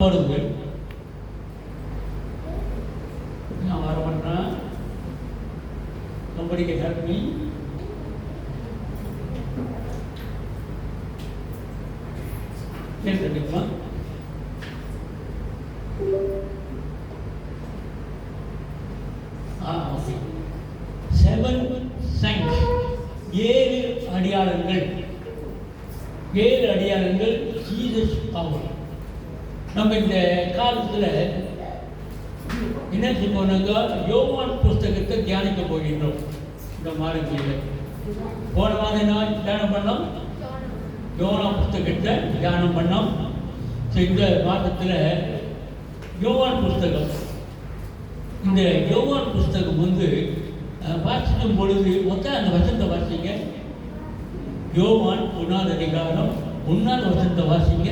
வருது. நான் வர மாட்டேன். somebody can help me. கேட்குறீங்களா? ஓகே. 7 signs, 7 அடையாளங்கள். 7 அடையாளங்கள் ஜீசஸ் பவர். நம்ம இந்த காலத்தில் என்ன செய்வோம்னாக்கா யோவான் புஸ்தகத்தை தியானிக்க போகின்றோம். இந்த மாதத்தில் போன மாதம் என்ன தியானம் பண்ணோம்? யோவான் புஸ்தகத்தை தியானம் பண்ணோம். இந்த மாதத்தில் யோவான் புஸ்தகம், இந்த யோவான் புஸ்தகம் வாசிக்கும் பொழுது மொத்தம் அந்த வசனத்தை வாசிங்க. யோவான் 1ஆம் அதிகாரம் 1ஆம் வசனத்தை வாசிங்க.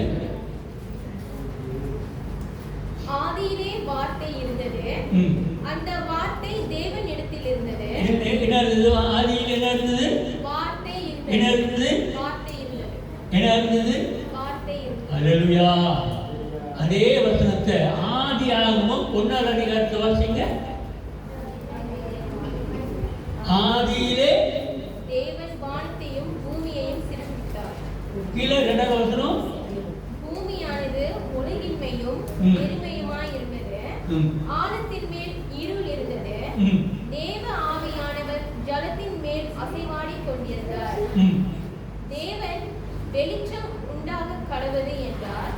ஆதியிலே வார்த்தை இருந்தது, அந்த வார்த்தை தேவனிடத்தில் இருந்தது. என்ன இருந்தது? ஆதியிலே என்ன இருந்தது? வார்த்தை இருந்தது. என்ன இருந்தது? வார்த்தை இருந்தது. என்ன இருந்தது? வார்த்தை இருந்தது. அல்லேலூயா. அதே வசனத்தை ஆதியாகமம் 1ஆம் அதிகாரத்தை வாசிங்க. ஆதியிலே தேவன் வானத்தையும் பூமியையும் சிருஷ்டித்தார். கீழே 2ஆம் வசனம், பூமியானது ஒழுங்கின்மையும் பெருமையுமாய் இருந்தது, ஆழத்தின் மேல் இருள் இருந்தது, தேவ ஆவியானவர் ஜலத்தின் மேல் அசைவாடி கொண்டிருந்தார். தேவன் வெளிச்சம் உண்டாக கடவுது என்றார்,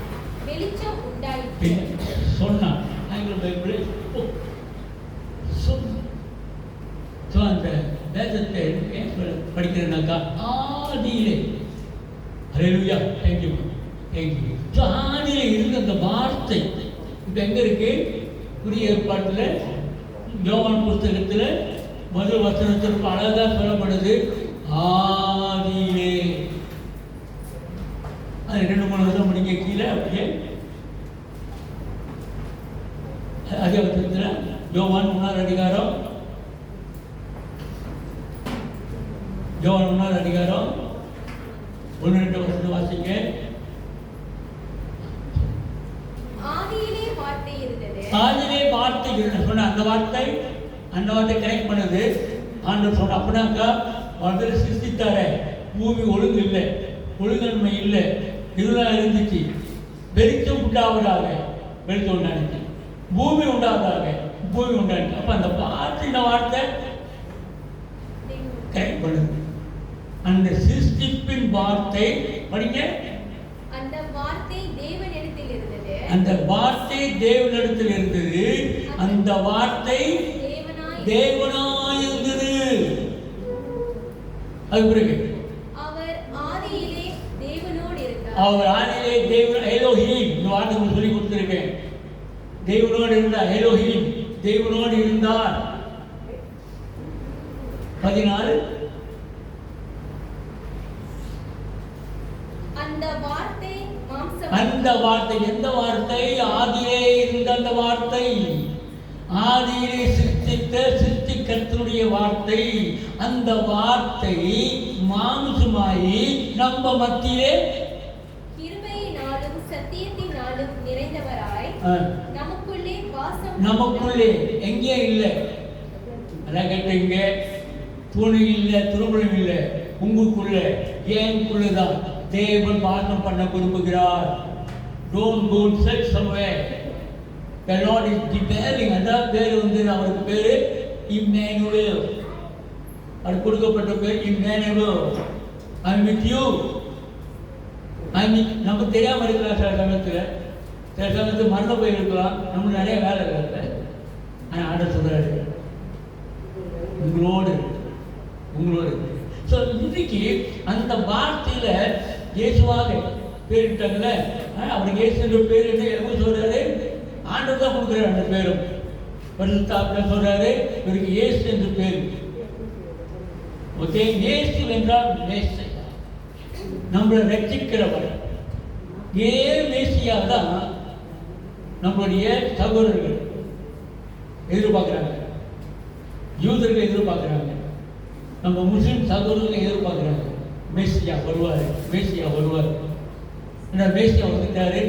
வெளிச்சம் உண்டாயிற்று சொன்னார். அந்த வேதத்தை படிக்கிறேன்னாக்கா ஆதியிலே, அல்லேலூயா, தேங்க்யூ தேங்க்யூ. ஸோ ஆதியிலே இருந்த அந்த வார்த்தை இப்போ எங்கே இருக்கு? புதிய ஏற்பாட்டில் யோவான் புஸ்தகத்தில் முதல் வசனத்திற்கு அழகாக சொல்லப்படுது, ஆதியிலே. அது 2-3 வருஷம் முடிக்க கீழே அப்படியே அதே வசனத்தில் யோவான் 1ஆம் அதிகாரம், யோவான் 1ஆம் அதிகாரம் 1-2 வசனத்தை வாசிங்க. ஆதியிலே வார்த்தை இருந்தது. ஆதியிலே வார்த்தை சொன்ன அந்த வார்த்தை கனெக்ட் பண்ணுது. ஆண்டவர் சொன்ன அப்படின்னாக்கா முதல்ல சிருஷ்டித்தாரே, பூமி ஒழுங்கு இல்லை, ஒழுங்கன்மை இல்லை, இதெல்லாம் இருந்துச்சு. வெளிச்சம் உண்டாவதாக, வெளிச்சம் உண்டாச்சு. பூமி உண்டாவதாக, பூமி உண்டாச்சு. அப்போ அந்த வார்த்தை கனெக்ட் பண்ணுது. அந்த சிருஷ்டிப்பின் வார்த்தை படிங்க. அந்த வார்த்தை தேவனிடத்தில் இருந்தது, அந்த வார்த்தை தேவனிடத்தில் இருந்தது, அந்த வார்த்தை தேவனாய் இருந்தது. அது பிறகு அவர் ஆதியிலே தேவனோடு இருந்தார். அவர் ஆதியிலே தேவன், எலோஹீம், இந்த வார்த்தை உங்களுக்கு சொல்லி கொடுத்திருக்கேன். தேவனோடு இருந்தார், எலோஹீம் தேவனோடு இருந்தார். 14 அந்த வார்த்தை எந்த வார்த்தை? ஆதியிலே இருந்த அந்த வார்த்தை, ஆதியிலே சிருஷ்டிகர்த்தருடைய வார்த்தை. அந்த வார்த்தை மாம்சமாயி நம்ம மத்தியிலே கிருபையினாலும் சத்தியத்தினாலும் நிறைந்தவராய் நமக்குள்ளே வாசம். நமக்குள்ளே எங்கே இல்லை? அதான் கேட்டீங்க. துணி இல்லை, திருமணம் இல்லை, உங்களுக்குள்ள, ஏனுக்குள்ளதான் தேவன் வாசம் பண்ண விரும்புகிறார். Don't go and search somewhere. The Lord is dwelling. அதான் பேர் அவருக்கு பேரு இம்மானுவேல். அது கொடுக்கப்பட்ட பேர் இம்மானுவேல். I'm with you. நமக்கு தெரியாம இருக்கலாம். சில சமயத்தில் மறந்து போயிருக்கலாம். நமக்கு நிறைய வேலை இல்லை. ஆனால் ஆண்டவர் சொல்றாரு, உங்களோடு. ஸோ இன்னைக்கு அந்த வார்த்தையில இயேசுவாக பேரிட்டாங்கல்ல, அவருக்கு இயேசு பேர் என்ன சொல்றாரு? ஆண்டவர் தான் கொடுக்குறாரு. அந்த பேரும் பரிசுத்த சொல்றாரு, இவருக்கு இயேசு என்று பேர். ஓகே, இயேசு என்றால் மேசியா, நம்மளை ரட்சிக்கிறவர். மேசியா தான் நம்மளுடைய சகோதரர்கள் எதிர்பார்க்கிறாங்க, யூதர்கள் எதிர்பார்க்கிறாங்க, நம்ம முஸ்லிம் சகோதரர்கள் எதிர்பார்க்கிறாங்க. மேசியா வருவார். ஏன்னா மேசியா வந்துட்டாரு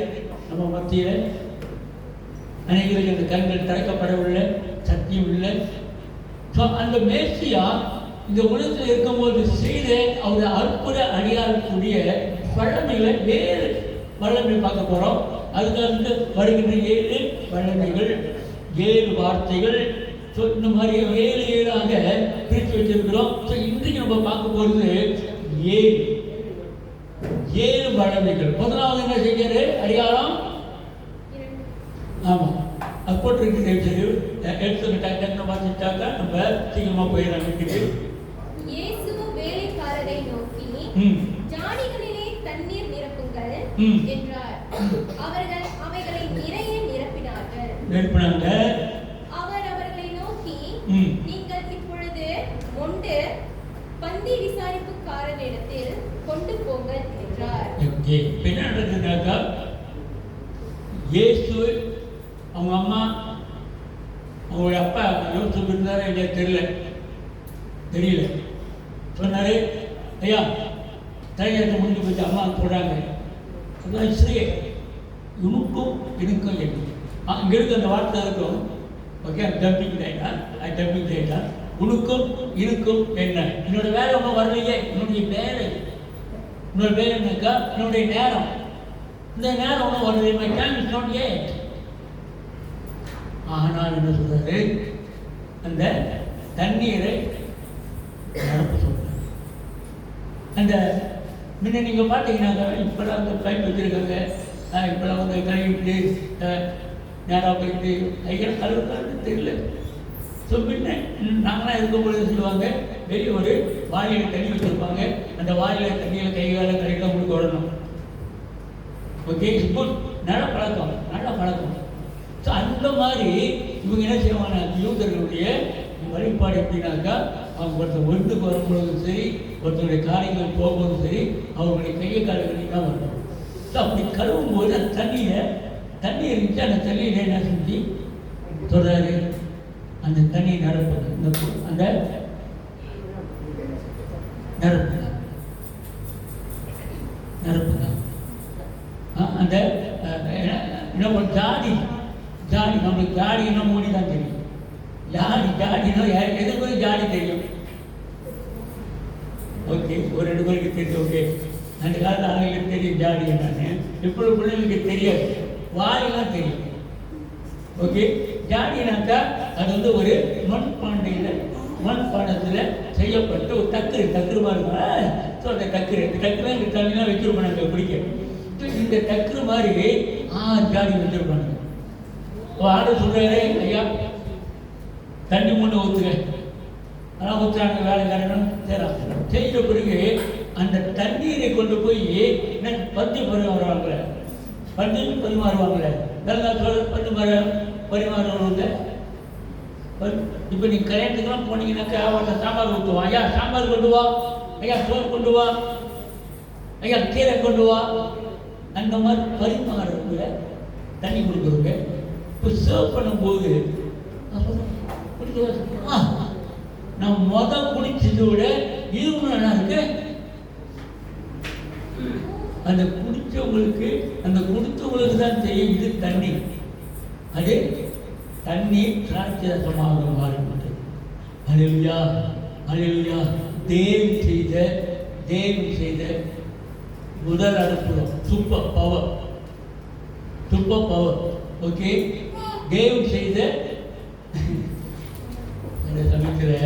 நம்ம மத்தியில். அநேகருக்கு அந்த கண்கள் திறக்கப்படவில்லை, சத்தியம் இல்லை. ஸோ அந்த மேசியா இந்த உலகத்தில் இருக்கும்போது செய்த அவர் அற்புத அடியாளக்கூடிய வல்லமைகளை வேறு வல்லமை பார்க்க போகிறோம். அதுக்கு வந்து வருகின்ற 7 வல்லமைகள், 7 வார்த்தைகள். ஸோ இந்த மாதிரி 7 பிரித்து வச்சிருக்கிறோம். ஸோ இன்றைக்கு நம்ம பார்க்க போகிறது 7 வல்லமைகள். முதலாவது என்ன செய்யறது? அடியாளம். ஆமாம், அது போட்டிருக்கு. எடுத்துக்கிட்டாக்க வாசிச்சாக்கா நம்ம சீக்கிரமா போயிடலாம் வீட்டுக்கு. இயேசு வேலைக்காரரை நோக்கி, ஜாடிகளிலே தண்ணீர் நிரப்புங்கள் என்றார். அவர்கள் அவைகளை நிறைய நிரப்பினாங்க. அவர் அவர்களை நோக்கி, நீங்கள் இப்பொழுது மொண்டு பந்தி விசாரிப்புக்காரனிடத்தில் கொண்டு போங்கள் என்றார். என்ன நடக்குதுனாக்கா, இயேசு அவங்க அம்மா அவங்களுடைய அப்பா யோசிச்சு இருந்தாரு, எனக்கு தெரியல. சொன்னாரு, ஐயா தலையாட்ட முடிஞ்சு போச்சு, அம்மா போடுறாங்க. அதான் ஸ்ரீ உனக்கும் எனக்கும் என்ன இங்கே இருக்கு அந்த வார்த்தை இருக்கும். ஓகே, டப்பிங் ரைட்டா உனக்கும் எனக்கும் என்ன? என்னோட வேலை ஒன்றும் வரலையே. என்னுடைய பேர் என்னக்கா? என்னுடைய நேரம், இந்த நேரம் ஒன்றும் வரலையே. My time is not yet. ஆனால் என்ன சொல்றாரு? அந்த தண்ணீரை நிரப்ப சொல்றாரு. அந்த முன்ன நீங்க பார்த்தீங்கன்னாக்கா, இப்பெல்லாம் அந்த பைப் வச்சிருக்காங்க, இப்பெல்லாம் வந்து கழுவிட்டு நேராக போயிட்டு கைகளை கழுவுறான்னு தெரியல. ஸோ முன்ன நாங்களாம் இருக்கும்பொழுது சொல்லுவாங்க, வெளியே ஒரு வாளியில் தண்ணி வச்சுருப்பாங்க, அந்த வாளியில் தண்ணியில் கைகால கரெக்டாக உங்களுக்கு வரணும். Okay, good. நல்ல பழக்கம். ஸோ அந்த மாதிரி இவங்க என்ன செய்வாங்க, யூதர்களுடைய வழிபாடு எப்படின்னாக்கா, அவங்க ஒருத்தர் ஒன்றுக்கு வரும்பொழுதும் சரி, ஒருத்தருடைய காரியங்கள் போகும்போதும் சரி, அவங்களுடைய கையை காலங்களை தான் வரணும். ஸோ அப்படி கழுவும் போது அந்த தண்ணி இருந்துச்சு. அந்த தண்ணியில் என்ன செஞ்சு சொல்றாரு? அந்த தண்ணி நிரப்புங்க. அந்த நிரப்புங்க அந்த என்ன ஜாடி நம்மளுக்கு ஜாடி என்ன மூடி தான் தெரியும். ஜாடினா எதுக்கு ஜாடி தெரியும். ஓகே, ஒரு 2 பேருக்கு தெரியும். ஓகே, அந்த காலத்தில் அவங்களுக்கு தெரியும் ஜாடி என்னன்னு. இப்பொழுது பிள்ளைங்களுக்கு தெரியாது, வாயெல்லாம் தெரியும். ஓகே, ஜாடினாக்கா அது வந்து ஒரு மண்பாண்டத்தில் செய்யப்பட்ட ஒரு தக்குரு மாதிரி. ஸோ அந்த தக்குரு இந்த தண்ணிலாம் வச்சிருப்பாங்க நாங்கள் பிடிக்க. இந்த தக்குரு மாதிரி 6 ஜாடி வச்சிருப்பாங்க. ஆர்டர் சொல்றாரு, ஐயா தண்ணி முன்ன ஊற்றுங்க. அதெல்லாம் ஊற்றுறாங்க, வேலைக்காரனும் செய்த பிறகு அந்த தண்ணீரை கொண்டு போய் பந்தி பரிமாறுவாங்களே, நல்லா பரிமாறுவாங்க. இப்போ நீ கல்யாணத்துக்கெல்லாம் போனீங்கன்னாக்கா அவன் சாம்பார் ஊற்றுவான். ஐயா சாம்பார் கொண்டு வா, ஐயா சோறு கொண்டு வா, ஐயா கீரை கொண்டு வா. அந்த மாதிரி பரிமாறுறவங்க தண்ணி கொடுக்குறவங்க. இப்போ சர்வ் பண்ணும்போது நான் குடிச்சதை விட இதுவும் நல்லா இருக்கு. அந்த குடிச்சவங்களுக்கு, அந்த கொடுத்தவங்களுக்கு தான் தெரியும் இது தண்ணி. அது தண்ணீர் திராட்சரசமாக மாறிவிட்டது. அல்லேலூயா. தேவன் செய்த முதல் அற்புதம். Super power. ஓகே, தேவன் செய்த அந்த சமயத்தில்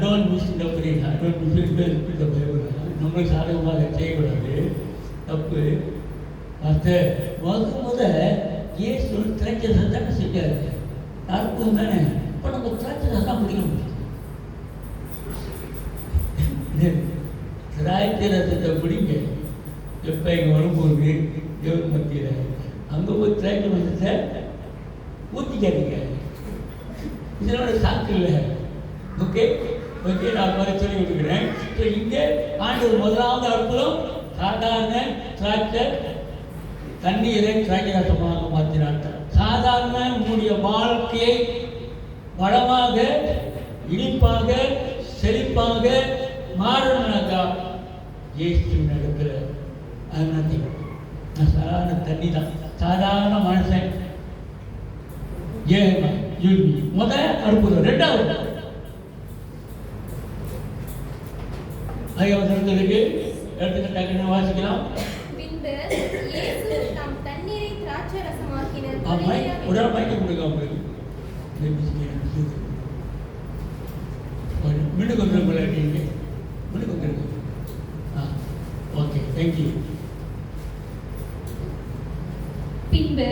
டோன்ட் மிஸ் த பைபிள். நம்மளுக்கு சாதகமாக செய்யக்கூடாது, தப்பு. முத இயேசு திராட்சரசம் தானே செஞ்சார், அற்புதம் தானே. இப்போ நம்ம திராட்சரசம் தான் குடிக்க முடியும். திராட்சரசத்தை குடிங்க. எப்போ இங்கே வரும்போது தேவன் மத்தியில் அங்கே போய் திராட்சரசத்தை ஊற்றிக்காதீங்க. இதனோட சாக்கு இல்லை. ஓகே, நான் மாதிரி சொல்லி விட்டுக்கிறேன். ஸோ இங்கே ஆண்டவர் முதலாவது அற்புதம் சாதாரண திராட்சை தண்ணீரை திராட்சரசமாக மாற்றினார். சாதாரண உங்களுடைய வாழ்க்கையை வளமாக, இனிப்பாக, செழிப்பாக மாறணும்னாக்கா இயேசுவின் இடத்துல அது நத்தி. நான் சாதாரண தண்ணி தான், சாதாரண மனுஷன். ஏமா யூனி அற்புதம். ரெண்டாவது ஐயாவசனத்திற்கு எடுத்துக்கிட்டாங்க வாசிக்கலாம். பின்பு இயேசு தாம் தண்ணீரை திராட்சரசமாக்கின ஒரு மைக்க கொடுங்க உங்களுக்கு. மீண்டும் கொஞ்சம் மீண்டும் கொஞ்சம். Okay, thank you. பின்பு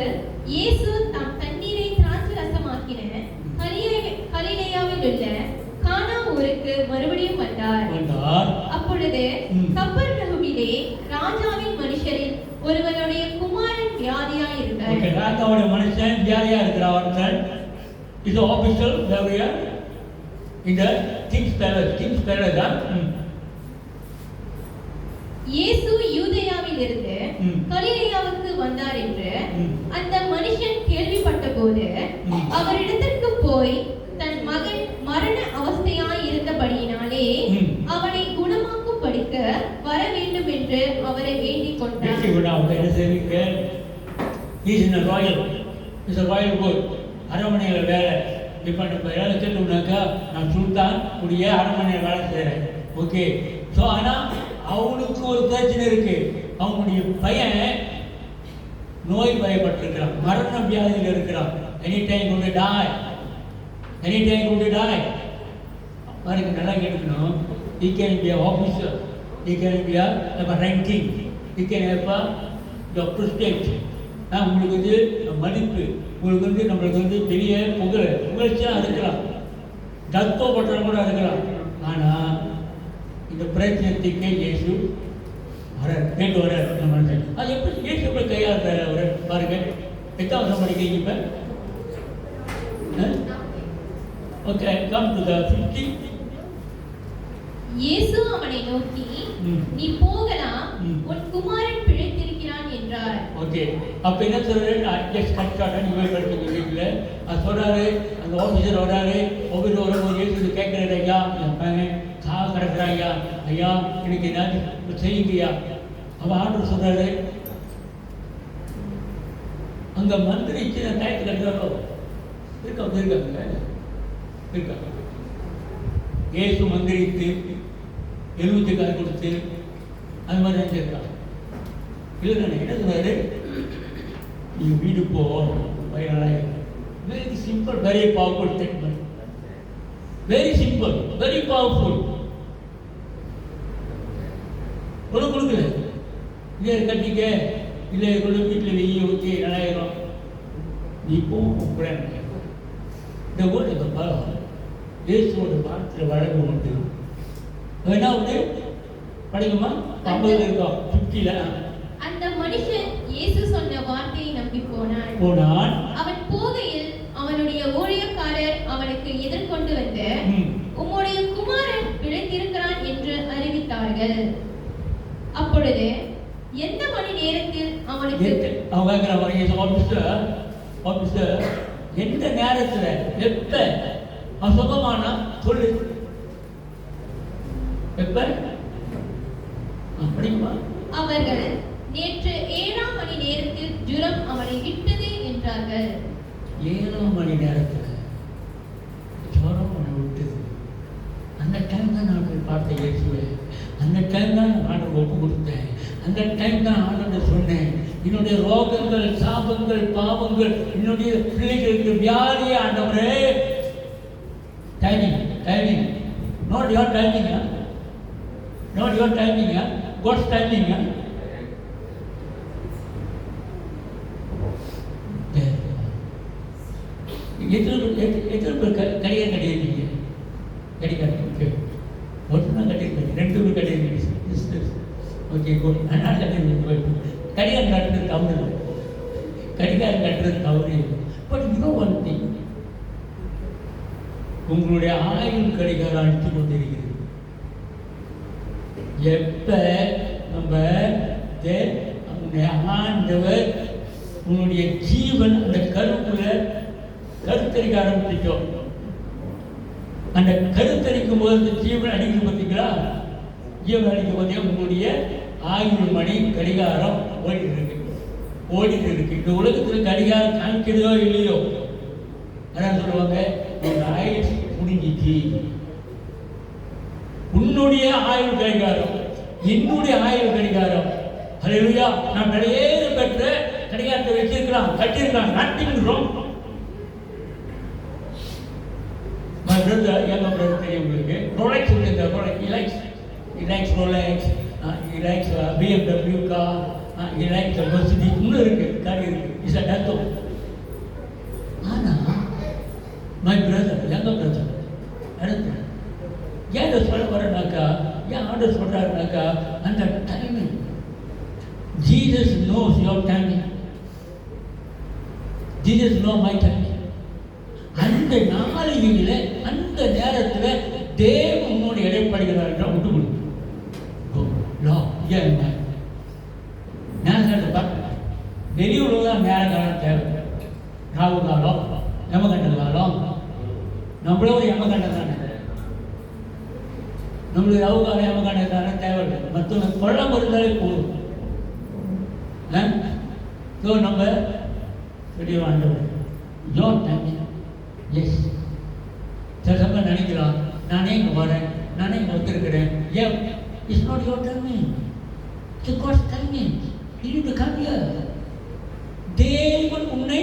இயேசு தாம் தண்ணீரை திராட்சரசமாக்கின கலிலேயாவில் உள்ள கானா ஊருக்கு மறுபடியும் வந்தார். அப்பொழுது கப்பர்நகூமிலே ராஜாவின் மனுஷரில் ஒருவனுடைய குமாரன் வியாதியாய் இருந்தார். ஓகே, ராஜாவுடைய மனுஷன் வியாதியா இருக்கிறார். இது ஆபீஷியல் தேவையா இந்த கிங்ஸ் பேலஸ் தான். இயேசு யூதேயாவில் இருந்து கலிலேயாவுக்கு வந்தார் என்று அந்த மனுஷன் கேள்விப்பட்ட போது அவரிடத்திற்கு போய் தன் மகன் மரண அவஸ்தையாய் இருந்தபடியினாலே அவனை குணமாக்கும் படிக்க வர வேண்டும் என்று அவரை வேண்டிக் கொண்டார். அரண்மனையில வேலை இப்ப வேலை கேட்டோம்னாக்கா நான் சுல்தான் உடைய அரண்மனையில் வேலை செய்யறேன். ஓகே, ஸோ ஆனா அவனுக்கு ஒரு பிரச்சனை இருக்கு. அவனுடைய பையன் நோய் பயப்பட்டிருக்கிறான், மரண வியாதியில் இருக்கிறான். எனி டைம் கொண்டு டாய் பாருங்க, நல்லா கேட்டுக்கணும். He can be an officer, he can be a ranking, he can have a prestige. உங்களுக்கு வந்து மதிப்பு, உங்களுக்கு வந்து நம்மளுக்கு பெரிய புகழ்ச்சியாக இருக்கலாம், தத்துவப்பட்டம் கூட இருக்கலாம். ஆனால் இந்த பிரச்சனைக்கு இயேசு கேட்டு வர்றார். அது எப்படி இயேசு எப்படி கையாளுறாரு அவர் பாருங்க. எத்தனை வருஷம் படிக்கிறீங்க இப்போ? Okay, come to the 50. இயேசு அவனை நோக்கி, நீ போகலாம், உன் குமாரன் பிழைத்திருக்கிறான் என்றார். ஓகே, அப்ப என்ன சொல்றாரு? ஜஸ்ட் கட்காட நீங்க படிச்சீங்க வீட்டுல. அது சொல்றாரு, அந்த ஆபீசர் வராரு, ஒவ்வொரு ஒரு இயேசு கேட்கிறாரு, ஐயா என் பையன் கிடக்குறாங்க ஐயா, எனக்கு ஏதாவது செய்யுங்கய்யா. அவன் ஆர்டர் சொல்றாரு. அங்க மந்திரி சின்ன டயத்து கட்டுறாரோ இருக்காங்க. இயேசு மந்திரித்து எலுமிச்சை காய் கொடுத்து அது மாதிரி நினைச்சிருக்கான். இல்லை என்ன சொன்னாரு? நீ வீடு போ பையனால. Very simple, very powerful statement. Very simple, very powerful. கொடுக்கல இதே கட்டிக்க, இல்லை கொண்டு வீட்டில் வெய்ய ஊற்றி நல்லாயிரும். நீ போக இந்த ஊருக்கு பலம் இயேசுவோட வார்த்தையில் வழங்க உண்டு. வேணா உண்டு படிக்குமா? 50 இருக்கோம், 50ல. அந்த மனுஷன் இயேசு சொன்ன வார்த்தையை நம்பி போனான். அவன் போகையில் அவனுடைய ஊழியக்காரர் அவனுக்கு எதிர்கொண்டு வந்து, உம்முடைய குமாரன் பிழைத்திருக்கிறான் என்று அறிவித்தார்கள். அப்பொழுது எந்த மணி நேரத்தில் அவனுக்கு ஆபீசர் எந்த நேரத்துல எப்ப சுகமானா சொல்லு, எப்ப அப்படிமா? அவர்கள் நேற்று 7ஆம் மணி நேரத்தில் ஜுரம் அவனை விட்டது என்றார்கள். 7ஆம் மணி நேரத்துல ஜுரம் அவனை விட்டது. அந்த டைம் தான் நான் போய் பார்த்தேன் இயேசுவை. அந்த டைம் தான் நான் ஆண்டவர் ஒப்பு கொடுத்தேன். அந்த டைம் தான் ஆண்டவர் சொன்னேன், என்னுடைய ரோகங்கள், சாபங்கள், பாவங்கள், என்னுடைய பிள்ளைகளுக்கு வியாதியை ஆண்டவரே. Timing not your timing, not your timing, God's timing. எத்தனை பேர் கடிகாரம் கட்டியிருக்கீங்க? கடிகாரம் ஒன்று தான் கட்டியிருக்கேன், 2 பேர் கட்டியிருக்கேன். Okay, good. நான் கட்டியிருக்கேன். கடிகாரம் கட்டுறது தவறு, கடிகாரம் கட்டுறது தவறு. பட் இன்னும் ஒன் திங், உங்களுடைய ஆயுள் கடிகாரம் அடித்து கொண்டிருக்கிறது. எப்ப நம்ம ஆண்டவர் உன்னுடைய ஜீவன் அந்த கருப்புல கருத்தரிக்க ஆரம்பிச்சோம். அந்த கருத்தரிக்கும் போது அந்த ஜீவன் அடிக்க பார்த்தீங்களா? ஜீவன் அடிக்க பார்த்தீங்கன்னா உங்களுடைய ஆயுள் மணி கடிகாரம் ஓடிட்டு இருக்கு. இந்த உலகத்தில் கடிகாரம் காமிக்கிறதோ இல்லையோ, அதான் சொல்லுவாங்க, உன் ஆயுள் முடிஞ்சிச்சு. உன்னுடைய ஆயுள் கடிகாரம், என்னுடைய ஆயுள் கடிகாரம். ஹல்லேலூயா. நான் விலையேறு பெற்ற கடிகாரத்தை வச்சிருக்கலாம், கட்டியிருக்கலாம், nothing wrong. My brother, younger brother தெரியும் உங்களுக்கு, Rolex இருக்குது. Rolex, he likes Rolex, he likes BMW car, he likes Mercedes. இன்னும் இருக்கு, கார் இருக்கு. Is a Dato. ஆனா my brother, younger brother, அடுத்து ஏன் இதை சொல்ல வரேன்னாக்கா, ஏன் ஆர்டர் சொல்றாருனாக்கா, அந்த timing, Jesus knows your timing. Jesus know my timing. அந்த நாளிகையில், அந்த நேரத்தில் தேவன் உன்னோடு இடைப்படுகிறார் என்றால் விட்டு கொடுக்கும். நேரத்தை பார்க்க வெளியுள்ளதான் நேர காலம் தேவை. ராகு காலம், யமகண்ட காலம். நம்மளே ஒரு யமகண்டம் தானே, நம்மளுக்கு ராகு காலம் யமகண்ட காலம் தேவையில்லை. மற்றவங்க கொள்ளம் இருந்தாலே போதும். ஸோ நம்ம பெரிய ஆண்டவர் யோர் டைமிங். எஸ், சில சமயம் நினைக்கலாம், நானே இங்கே வரேன், நானே இங்கே வந்திருக்கிறேன். ஏன்? It's not your timing, it's God's timing. You need to come here. தேவன் உன்னை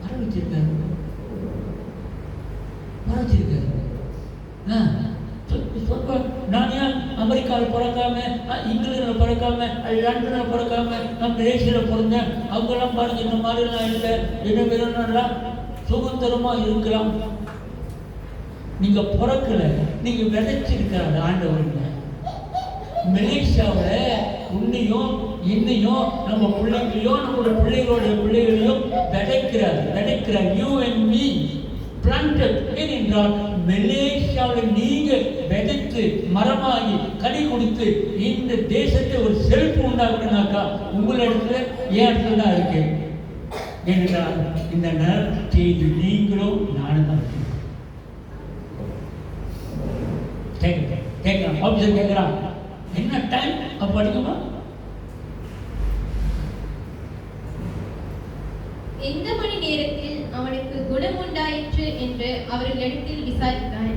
வர வச்சிருக்காரு, வர வச்சிருக்காரு. நான் ஏன் அமெரிக்காவில் பிறக்காம, இங்கிலாந்தில் பிறக்காம, லண்டனில் பிறக்காம, நான் மலேசியாவில் பிறந்தேன்? அவங்கெல்லாம் பாருங்க, இந்த மாதிரிலாம் இல்லை, என்ன வேணும்லாம் சுதந்திரமாக இருக்கலாம். நீங்கள் பிறக்கல, நீங்கள் விதைச்சிருக்காரு ஆண்டவருங்க. மலேசியாவில் உன்னையும் இன்னையும் நம்ம பிள்ளைங்களையும் நம்மளோட பிள்ளைகளையும் விதைக்கிறார். You and me planted. ஏனென்றால் மலேசியாவில் நீங்கள் விதைத்து மரமாகி கனி கொடுத்து இந்த தேசத்தை ஒரு செழிப்பு உண்டாகணும்னாக்கா உங்கள் இடத்துல ஏன் இடத்துல தான் இருக்கு. ஏனென்றால் இந்த நேரத்தை நீங்களும் நானும் தான் கேட்கலாம். ஆப்ஷன் கேட்கலாம், என்ன டைம் அப்போ படிக்குமா? எந்த மணி நேரத்தில் அவனுக்கு குணம் உண்டாயிற்று என்று அவர்களிடத்தில் விசாரித்தார்.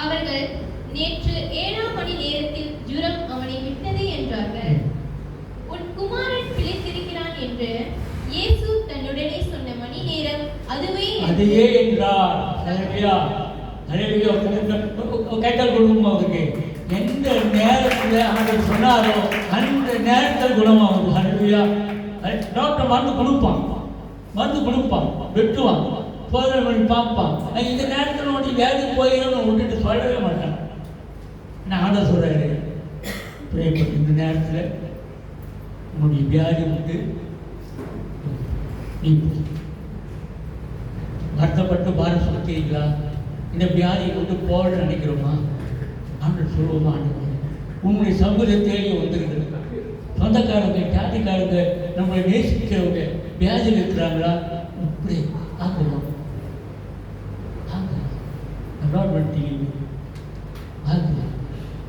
அவர்கள், நேற்று 7ஆம் மணி நேரத்தில் ஜுரம் அவனை விட்டது என்றார்கள். உன் குமாரன் பிழைத்திருக்கிறான் என்று இயேசு தன்னுடனே சொன்ன மணி நேரம் அதுவே என்றார். கேட்டால் குணம் அவருக்கு எந்த நேரத்தில் அவர் சொன்னாரோ அந்த நேரத்தில் குணமாகுது. ஹல்லேலூயா. டாக்டர் மருந்து கொடுப்பான், வெட்டுவான், சோதனை பண்ணி பார்ப்பான். இந்த நேரத்தில் உனக்கு வியாதி போயிடும் விட்டுட்டு சொல்லவே மாட்டான். நான் ஆட சொல்றாரு, இந்த நேரத்தில் உன்னுடைய வியாதி வந்து நீ வருத்தப்பட்டு பாரம் சுத்தீங்களா? இந்த வியாதியை வந்து போட நினைக்கிறோமா? ஆண்டு சொல்லுவோமா? ஆண்டு உன்னுடைய சமூகத்தை தேடி வந்திருக்கிறது. சொந்தக்காரங்க, ஜாதிக்காரங்க, நம்மளை நேசிக்கிறவங்க வியாதியில் இருக்கிறாங்களா? இப்படி ஆகலாம்.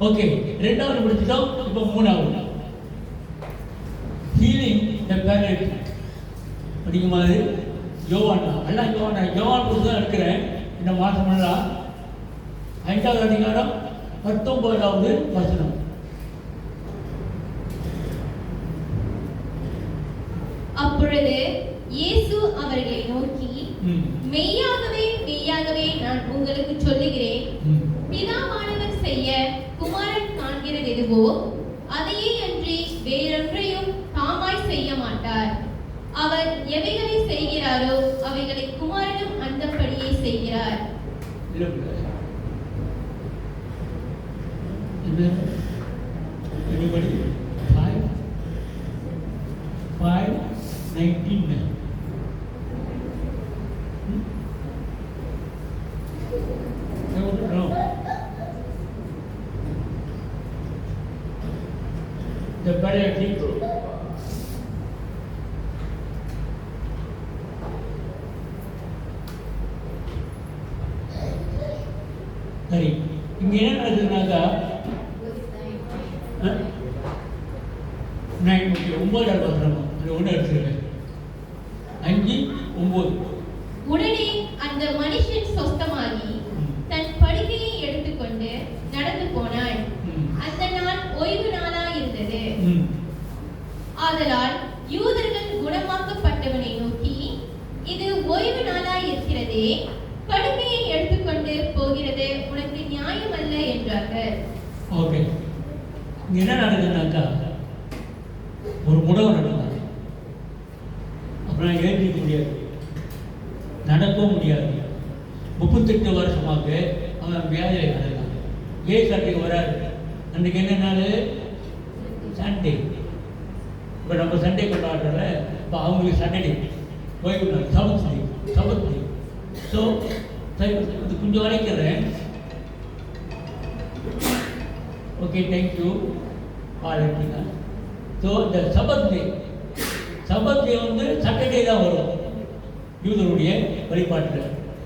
ஓகே, 2வது முடிச்சிட்டோம். இப்போ 3வது ஹீலிங் த பேரலைட்டிக். படிக்கும்போது யோவான் புத்தகம் இருக்கிறேன் இந்த மாதமெல்லாம். 5வது அதிகாரம் 19வது வசனம். அப்பொழுது இயேசு அவர்களை நோக்கி, மெய்யாகவே நான் உங்களுக்கு சொல்லுகிறேன், பிதாவானவர் செய்ய குமாரன் காண்கிறது எதுவோ அதையே அன்றி வேறொன்றையும் தாமாய் செய்ய மாட்டார். அவர் எவைகளை செய்கிறாரோ அவைகளை குமாரனும் அந்தப்படியே செய்கிறார். Anybody? 5:19. No. The paralytic. சரி, இங்க என்ன நடக்குதுனாக்கா 9வது வசனம் ஒன்று எடுத்துருக்கேன். 5:9. உடனே அந்த மனுஷன் சொஸ்தமாகி தன் படுக்கையை எடுத்துக்கொண்டு நடந்து போனான். அந்த நாள் ஓய்வு நாளாய் இருந்தது. ஆதலால் யூதர்கள் குணமாக்கப்பட்டவனை நோக்கி, இது ஓய்வு நாளாய் இருக்கிறதே, படுக்கையை எடுத்துக்கொண்டு போகிறது உனக்கு நியாயம் அல்ல என்றார்கள். ஓகே, என்ன நடக்குதுனாக்கா, ஒரு முடவை நடந்தாங்க. அப்புறம் ஏற்றிக்க முடியாது, நடக்கவும் முடியாது. 38 வருஷமாக அவன் வியாதியில் கிடந்தான். ஏன் சண்டைக்கு வராது? அன்றைக்கு என்ன நாள்? சண்டே. இப்போ நம்ம சண்டே கொண்டாடுறல, இப்போ அவங்களுக்கு சண்டே ஓய்வு நாள், சபத் டே. ஸோ இது கொஞ்சம் வரைக்கிறேன். ஓகே, தேங்க்யூ பாருங்க. ஸோ இந்த சபத் டே வந்து சாட்டர்டே தான் வரும் யூதருடைய வழிபாட்டில்.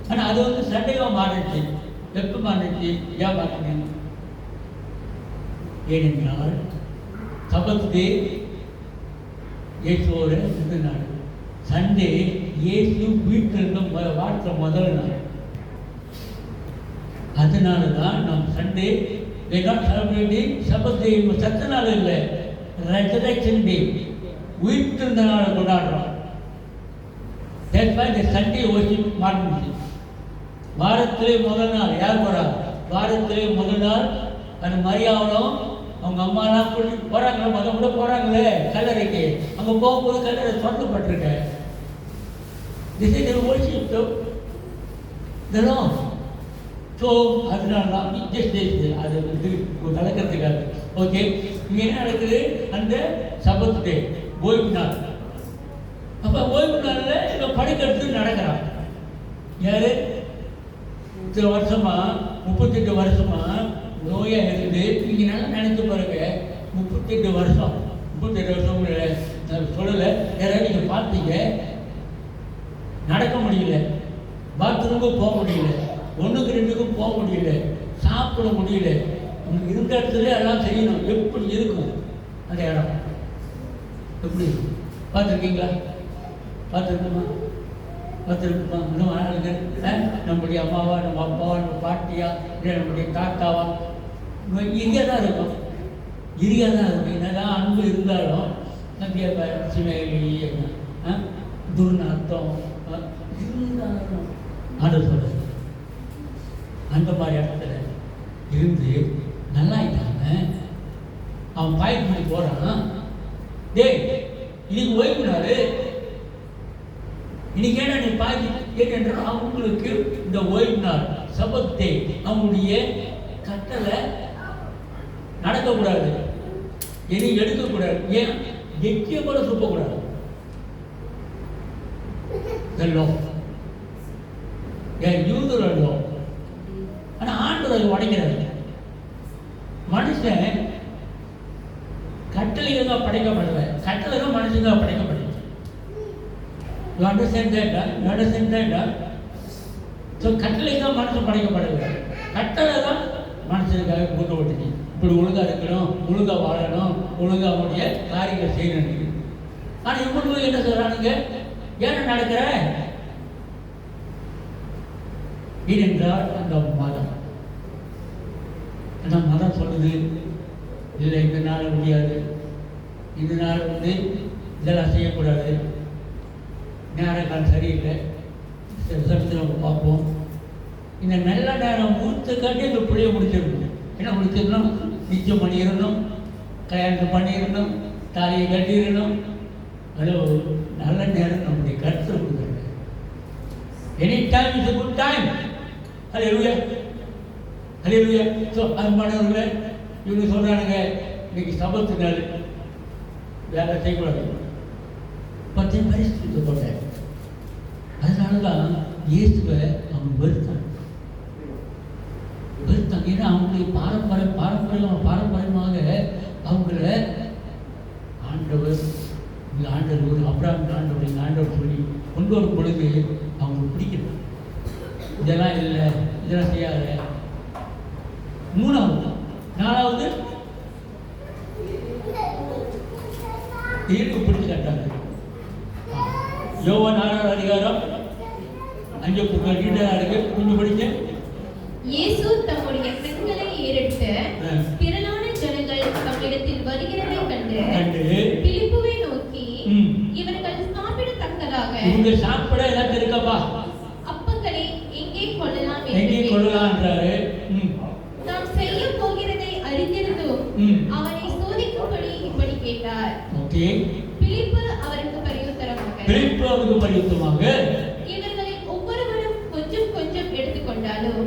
ஆனால் அது வந்து சண்டேவாக மாறிடுச்சு. எப்போ மாறிடுச்சு? ஏன் மாற்றினேன்? ஏனென்றால் சபத் டே இயேசுவோட இந்த நாள், சண்டே இயேசு வீட்டிலிருந்து வாழ்க்கை முதல் நாள். அதனால தான் நாம் சண்டே சபத் டே சத்த நாள் இல்லை, ரெசரக்ஷன் டே, வீட்டிலிருந்த நாளை கொண்டாடுறோம். That's why the Sunday worship மாறிடுச்சு. வாரத்திலே முதல் நாள் யார் போறா? வாரத்திலே முதல் நாள் அந்த மரியாவளும் அவங்க அம்மாலாம் கூட்டிட்டு போறாங்களே, மொதல் கூட போறாங்களே கல்லறைக்கு. அங்கே போகும்போது கல்லறை சொல்லப்பட்டிருக்க. This is the worship of the Lord. So அதனால தான் அது வந்து நடக்கிறதுக்காக. ஓகே, இங்கே என்ன நடக்குது? அந்த சபத் டே, ஓய்வு நாள். அப்போ ஓய்வு நாளில் இப்போ படுக்கிறதுக்கு நடக்கிறான். யார்? இத்தனை வருஷமா 38 வருஷமா நோயாக இருந்து, நீங்கள் நல்லா நினைச்சு பாருங்க. 38 வருஷம் நான் சொல்லலை, யாராவது நீங்கள் பார்த்தீங்க, நடக்க முடியல, பாத்ரூமுக்கும் போக முடியல, 1க்கு 2க்கும் போக முடியல, சாப்பிட முடியல, இருந்த இடத்துல எல்லாம் செய்யணும். எப்படி இருக்கும் அந்த இடம்? எப்படி பார்த்துருக்கீங்களா? பார்த்துருக்குமா? இன்னும் ஆளுங்க நம்முடைய அம்மாவா, நம்ம அப்பாவா, நம்ம பாட்டியா, இல்லை நம்முடைய தாத்தாவா, இங்கே தான் இருக்கும், இரியாக தான் இருக்கும். என்னதான் அன்பு இருந்தாலும் நம்பிய சிமையலி துர்நாத்தம் இருந்தாலும் ஆண்டு சொல்றது. அந்த மாதிரி இடத்துல இருந்து நல்லாயிட்டாங்க. அவன் பாயிண்ட் பண்ணி போகிறான். டேய், இன்னைக்கு ஓய்வு நாள், இன்னைக்கு ஏன்னா நீ பாய்ச்சி ஏனென்றால் அவங்களுக்கு இந்த ஓய்வு நாள் சபத் டே, அவங்களுடைய கட்டளை நடக்கக்கூடாது, இனி எடுக்கக்கூடாது. ஏன்? எக்கிய கூட சுப்பக்கூடாது. யூதரோ ஆனால் ஆண்டவர் உடைக்கிறாரு. மனுஷன் கட்டளைகள் தான் படைக்கப்படல, கட்டளை தான் மனுஷன் தான் படைக்கப்படல. You understand that? ஸோ கட்டளை தான் மனுஷன் படைக்கப்படல, கட்டளை தான் மனுஷனுக்காக கொண்டு ஓட்டுச்சு. இப்படி ஒழுங்காக இருக்கணும், ஒழுங்காக வாழணும், ஒழுங்காக அவனுடைய காரியங்கள் செய்யணும். ஆனால் இவங்க என்ன சொல்கிறானுங்க? ஏன்னா நடக்கிற ஏனென்றால் அந்த மதம் சொல்லுது, இல்லை இந்த நாள் முடியாது, இந்த நாள் வந்து இதெல்லாம் செய்யக்கூடாது, நேரங்கள் சரியில்லை, ரிசல்ட்டு நம்ம பார்ப்போம். இந்த நல்ல நேரம் முகூர்த்தக்காட்டி இந்த பிள்ளைய முடிச்சிடணும். என்ன முடிச்சிடணும்? நிச்சயம் பண்ணிடணும், கல்யாணம் பண்ணிடணும், தாலியை கட்டிடணும். அது நல்ல நேரம் நம்முடைய கருத்து கொடுக்குறது. Any time is a good time. Hallelujah, hallelujah. So அது மாணவர்களே, இவங்க சொல்கிறானுங்க இன்னைக்கு சபத்து நாள், வேலை செய்யக்கூடாது, 10 பரிசு போட்டேன். அதனால தான் இயேசுவை அவங்க வெறுத்தாங்க. ஏன்னா அவங்களுக்கு பாரம்பரியமாக அவங்கள ஆண்டவர் அப்ராஹிம் ஆண்டவர் சொல்லி கொண்டு வரும் பொழுது அவங்களுக்கு பிடிக்கல. இதெல்லாம் இல்லை, இதெல்லாம் செய்யாத. 3வது 4வது இழுக்கு பிடிச்சு கட்டாங்க. யோவான் 6வது அதிகாரம் அங்கே டீட்டெயிலாக இருக்கு, கொஞ்சம் படிங்க. இயேசு தம்முடைய கண்களை ஏறெடுத்து திரளான ஜனங்கள் தம்மிடத்தில் வருகிறதைக் கண்டு பிலிப்புவை நோக்கி, இவர்கள் சாப்பிடத்தக்கதாக இவங்க சாப்பிட எல்லாம் இருக்கப்பா, அப்பங்களை எங்கே கொள்ளலாம் எங்கே கொள்ளலாம்ன்றாரு. தாம் செய்ய போகிறதை அறிந்திருந்தும் அவனை சோதிக்கும்படி இப்படி கேட்டார். ஓகே. பிலிப்பு அவருக்கு பிரயுத்தரமாக, இவர்களில் ஒவ்வொருவரும் கொஞ்சம் கொஞ்சம் எடுத்துக்கொண்டாலும்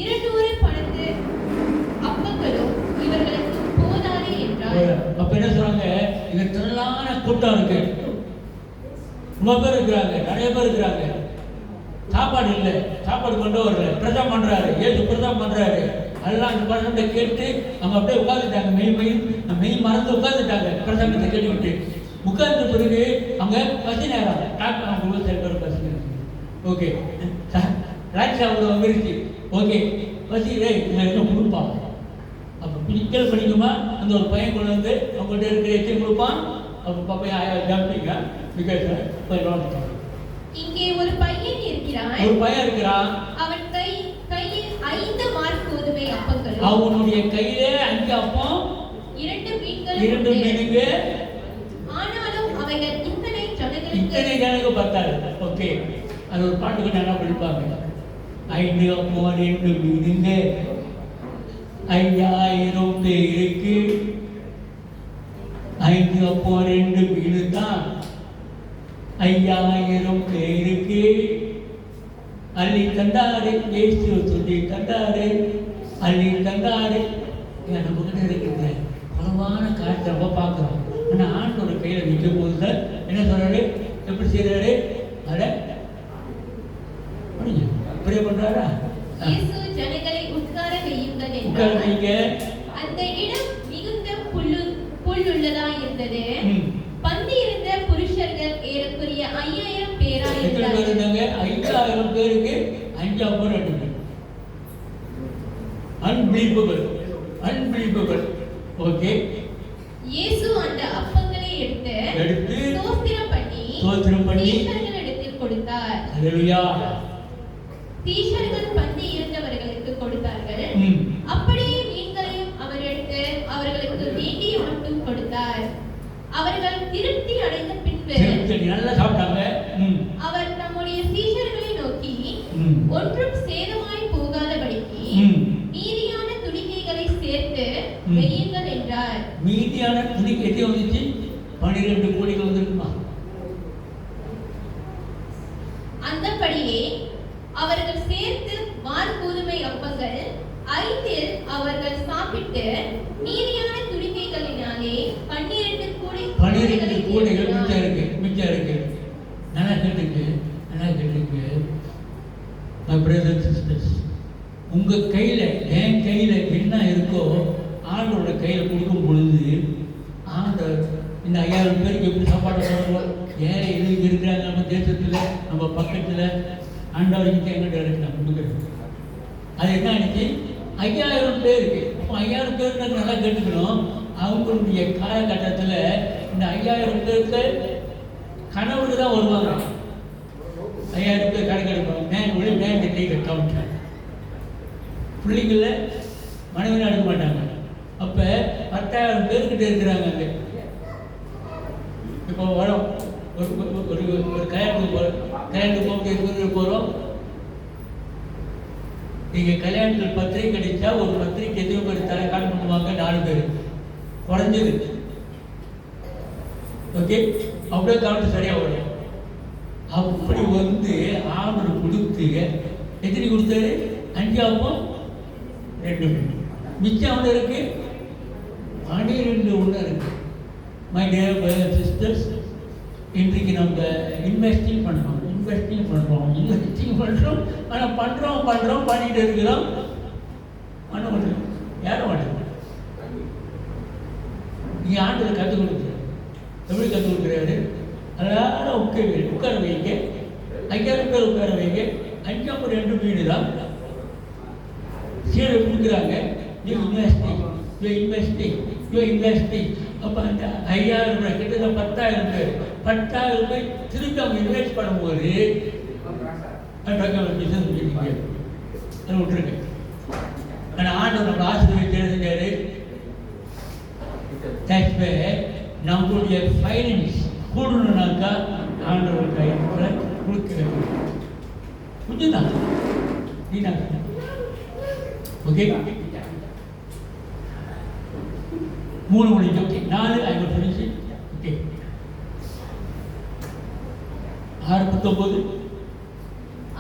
200 பணத்து அப்பங்களும் இவர்களுக்கு போதாது என்றார். அப்ப என்ன சொல்றாங்க, இது திரளான கூட்டம் இருக்கு, ரொம்ப பேர் இருக்கிறாங்க, நிறைய பேர் இருக்கிறாங்க, சாப்பாடு இல்லை, சாப்பாடு கொண்டு வரல, பிரசவம் பண்றாரு, ஏசு பிரசவம் பண்றாரு. எல்லாம் அந்த பிரசவத்தை கேட்டு அவங்க அப்படியே உட்காந்துட்டாங்க, மெய் மறந்து உட்காந்துட்டாங்க. பிரசவத்தை கேட்டுக்கிட்டு உட்கார்ந்த பிறகு அவங்க பசி நேரம், டாக்டர் அவங்க சில பேர் பசி நேரம். ஓகே, ராட்சி அவங்க வந்துருச்சு. ஓகே, பசி இன்னும் கொடுப்பாங்க. அப்போ பிடிக்கல் படிக்குமா, அந்த ஒரு பையன் கொண்டு வந்து அவங்கள்ட்ட இருக்கிற எச்சம் கொடுப்பான். அப்போ பாப்பா ஜம்பிங்க பிகாஸ் இங்கே ஒரு பையன் இருக்கிறான். ஒரு பையன் இருக்கிறான். அவன் கையில் 5 மார்க் கோதுமை அப்பங்கள், அவனுடைய கையிலே 5 அப்பம் 2 மீன்கள். ஆனாலும் அவைகள் இத்தனை ஜனங்களுக்கு பத்தாது. ஓகே, அது ஒரு பாட்டுக்கு நல்லா படிப்பாங்க. 5 அப்பம் 2 மீனுங்க, 5000 பேருக்கு 5 அப்பம் 2 மீனு தான் 5000 பேருக்கு அள்ளி தந்தாரு. இயேசு சொல்லி தந்தாரு, அள்ளி தந்தாரு. நம்ம கிட்ட இருக்கிற பலவான காட்சி நம்ம பார்க்குறோம். ஆனால் ஆண்டோட கையில் நிற்கும் போது தான் என்ன சொல்றாரு, எப்படி செய்யறாரு, அதை இப்படியே பண்றாரா? இயேசு ஜனங்களை உட்கார வையுங்கள் என்றார். அந்த இடம் மிகுந்த புல்லுள்ளதா இருந்தது. பந்தி இருந்த புருஷர்கள் ஏறக்குறைய 5000 பேராக இருந்தாங்க. 5000 பேருக்கு 5 அப்பம் 2 மீன். அன்பிலீவபிள். ஓகே. இயேசு அந்த அப்பங்களை எடுத்து ஸ்தோத்திரம் பண்ணி சீஷர்களிடத்தில் கொடுத்தார். ஹல்லேலூயா. சீஷர்கள் பந்தி இருந்தவர்களுக்கு கொடுத்தார்கள். அப்படியே மீன்களையும் அவர் எடுத்து அவர்களுக்கு வேண்டிய மட்டும் கொடுத்தார். அவர்கள் திருப்தி அடைந்த பின்பு நல்லா சாப்பிட்டாங்க. அவர் நம்முடைய சீஷர்களை நோக்கி, ஒன்றும் சேதமாய் போகாதபடிக்கு மீதியான துணிக்கைகளை சேர்த்து வையுங்கள் என்றார். மீதியான துணிக்கை எத்தனை வந்துச்சு? 12 கோடிகள் வந்திருக்குமா? அந்தபடியே அவர்கள் சேர்த்து வார்கோதுமை அப்பங்கள் 5 அவர்கள் சாப்பிட்டு மீதியான துணிக்கைகளினாலே 12 கோடிகள் மிச்சம் இருக்கு. நல்லா கேட்டுக்கு. My brothers and sisters, உங்க கையில, என் கையில என்ன இருக்கோ ஆண்டோட கையில கொடுக்கும் பொழுது ஆண்டவர் இந்த 5000 பேருக்கு எப்படி சாப்பாடு போடுவோம். ஏழை எதுக்கு இருக்கிறாங்க நம்ம தேசத்துல, நம்ம பக்கத்துல, ஆண்டவருக்கு எங்கிட்ட இருக்கு நம்ம கொடுக்குறது. அது என்ன ஆச்சு, 5000 பேருக்கு. அப்போ 5000 பேருக்கு நல்லா கேட்டுக்கணும். அவங்களுடைய காலகட்டத்தில் இந்த 5000 பேருக்கு கனவுக்கு தான் வருவாங்க. 5000 பேர் கணக்கு எடுப்பாங்க. பிள்ளைங்கள மனைவி எடுக்க மாட்டாங்க. அப்போ 10,000 பேர்கிட்ட இருக்கிறாங்க. அங்கே இப்போ வரோம், ஒரு கல்யாணத்துக்கு போகிறோம். நீங்கள் கல்யாணத்தில் பத்திரிக்கை கிடைச்சா ஒரு பத்திரிக்கை எத்தனை பேர் தர கால் பண்ணுவாங்க? 4 பேர் குறைஞ்சது. ஓகே, அப்படியே கவனம் சரியாக வரும். அப்படி வந்து ஆர்டர் கொடுத்து எத்தனை கொடுத்தாரு? 5 அப்பம் 2 மீன். மிச்சம் அவ்வளோ இருக்கு, 12 ஒன்று இருக்கு. My dear brothers and sisters, இன்றைக்கு நம்ம இன்வெஸ்டிங் பண்ணுறோம். ஆனால் பண்ணிட்டு இருக்கிறோம். பண்ண மாட்டோம். யாரும் மாட்டோம். நீங்கள் ஆண்டில் கற்றுக் கொடுக்குறாரு. எப்படி கற்றுக் கொடுக்குறாரு? எல்லாரும் உட்கார வைங்க. 5000 பேர் உட்கார வைங்க. 5 அப்பம் 2 மீன் தான் கீழே கொடுக்குறாங்க. You investing. அப்போ அந்த 5000 கிட்ட 10,000 பேர் 10,000 திருப்பி அவங்க இன்வெஸ்ட் பண்ணும்போது அதை விட்டுருக்கு. ஆனால் ஆண்டவர் நம்ம ஆசிரியர் எழுதினாரு, நம்மளுடைய ஃபைனான்ஸ் கூடணுனாக்கா ஆண்டவர் கையில் கொடுக்க வேண்டும். புரிஞ்சுதான் நீனா? ஓகே, 3 மணிக்கு ஓகே, 4 ஐம்பது ஃபினிஷ். ஓகே, 6:19.